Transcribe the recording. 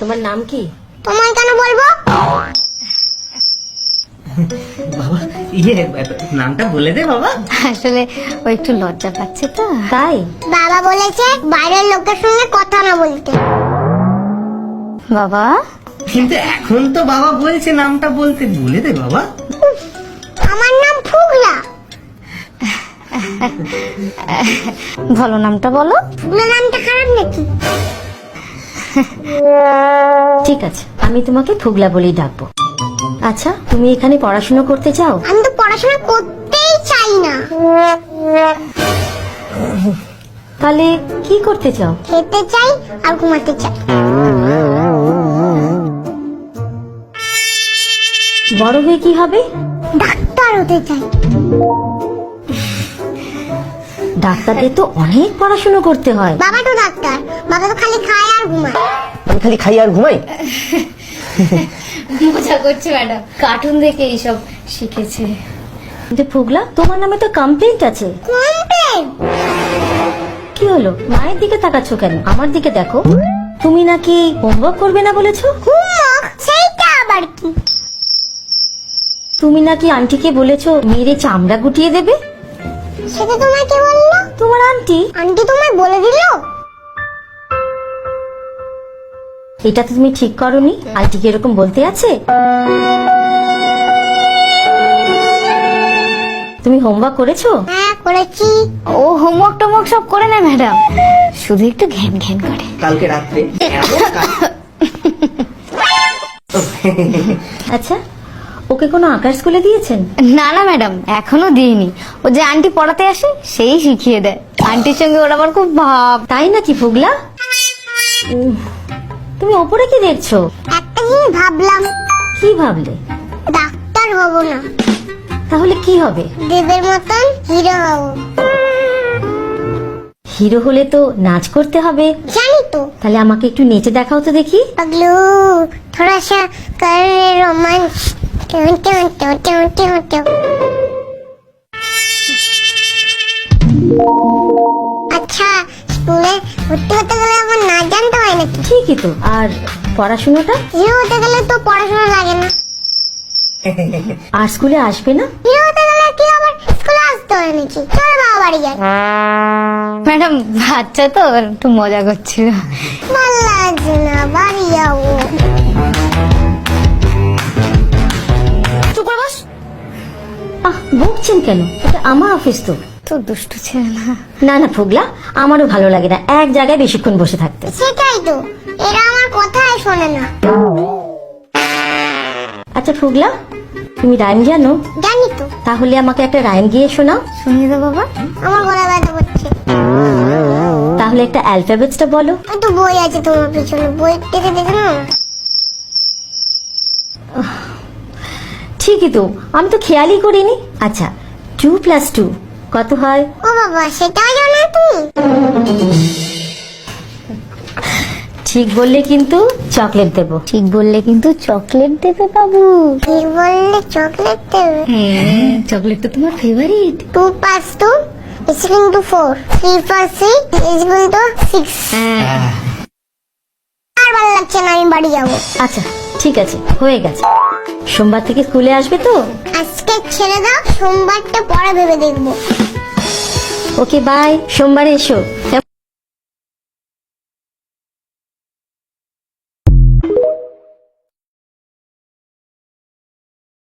তোমার নাম কি? তোমায় কেন বলবো? বাবা নামটা বলে দে বাবা। আসলে ও একটু লজ্জা পাচ্ছে তো তাই? বাবা বলেছে বাইরের লোকের সঙ্গে কথা না বলতে। বাবা। কিন্তু এখন তো বাবা বলছে নামটা বলতে, বলে দে বাবা। আমার নাম ফুগলা। ভালো নামটা বলো। ফুগলা নামটা খারাপ নাকি? ঠিক আছে, আমি তোমাকে ফুগলা বলেই ডাকবো। আচ্ছা, তুমি এখানে পড়াশোনা করতে চাও? আমি তো পড়াশোনা করতেই চাই না। তাহলে কি করতে চাও? খেতে চাই আর ঘুমাতে চাই। বড় হয়ে কি হবে? ডাক্তার হতে চাই। ডাক্তারদের তো অনেক পড়াশোনা করতে হয়। বাবা তো ডাক্তার, বাবা তো খালি খায় আর ঘুমায়। আমি খালি খাই আর ঘুমাই। মজা করছে ম্যাডাম, কার্টুন দেখে এইসব শিখেছে। কিন্তু ফুগলা, তোমার নামে তো কমপ্লেন্ট আছে। কমপ্লেন? কি হলো? মায়ের দিকে তাকাচ্ছ কেন? আমার দিকে দেখো। তুমি নাকি হোমওয়ার্ক করবে না বলেছো? হোমওয়ার্ক? সেইটা আবার কি? তুমি নাকি আন্টিকে বলেছো মেরে চামড়া গুটিয়ে দেবে। সেটা তোমায় কে বললো? তোমার আন্টি। আন্টি তোমায় বলে দিলো? এটা তো তুমি ঠিক করনি। আন্টিকে এরকম বলতে আছে? তুমি হোমওয়ার্ক করেছো? হ্যাঁ করেছি। ও হোমওয়ার্ক টোমওয়ার্ক সব করে না ম্যাডাম, শুধু একটু ঘ্যান ঘ্যান করে। কালকে রাত্রে আচ্ছা, ওকে কোনো আঁকার স্কুলে দিয়েছেন? না না ম্যাডাম, এখনো দিইনি। ও যে আন্টি পড়াতে আসে সেই শিখিয়ে দেয়। আন্টির সঙ্গে ওর আবার খুব ভাব। তাই নাকি ফুগলা? তুমি ওপরে কি দেখছো? একটা জিনিস ভাবলাম। কি ভাবলে? ডাক্তার হব না, তাহলে কি হবে? দেবের মতন হিরো হব। হিরো হলে তো নাচ করতে হবে। জানি তো। তাহলে আমাকে একটু নেচে দেখাও তো দেখি। पगलू थोड़ा सा कर रोमांस। ट्यूं ट्यूं ट्यूं ट्यूं ट्यूं ट्यूं। अच्छा, স্কুলে ভর্তি হতে গেলে আমার নাচ জানতে হয় নাকি? ঠিকই তো। আর পড়াশোনাটা? হিরো হতে গেলে তো পড়াশোনা লাগে না। আর স্কুলে আসবে না? হিরো হতে গেলে কি আবার স্কুলে আসতে হয় নাকি? চল বাবা বাড়ি যাই। ম্যাডাম বাচ্চা তো একটু মজা করছিল। ভালো লাগছে না, বাড়ি যাবো। চুপ করে বস। বকছেন কেন? এটা আমার অফিস তো। তো দুষ্টু ছিল না। না না ফুগলা, আমারও ভালো লাগে না এক জায়গায় বেশিক্ষণ বসে থাকতে। সেটাই তো, এরা আমার কথাই শোনে না। আচ্ছা ফুগলা, তুমি রাইম জানো? জানি তো। তাহলে আমাকে একটা রাইম গিয়ে শোনাও। শুনিয়ে দাও বাবা। আমার গলা ব্যথা করছে। তাহলে একটা অ্যালফাবেটসটা বলো। ওই তো বই আছে তোমার পিছনে, বই দেখে দেখে না। ঠিকই তো, আমি তো খেয়ালই করিনি। আচ্ছা, 2+2 কত হয়? ও বাবা, সেটাও জানো তুমি? ঠিক বললে কিন্তু চকলেট দেবো। ঠিক বললে কিন্তু চকলেট দেবে বাবু। ঠিক বললে চকলেট দেবে। হ্যাঁ, চকলেট তো তোমার ফেভারিট। 2 + 2 = 4। 3 + 3 = 6। আর ভালো লাগছে না, আমি বাড়ি যাবো। আচ্ছা ঠিক আছে, হয়ে গেছে। সোমবার থেকে স্কুলে আসবে তো? আজকে ছেড়ে দাও, সোমবারটা পরে ভেবে দেখবো। ওকে বাই, সোমবারে এসো।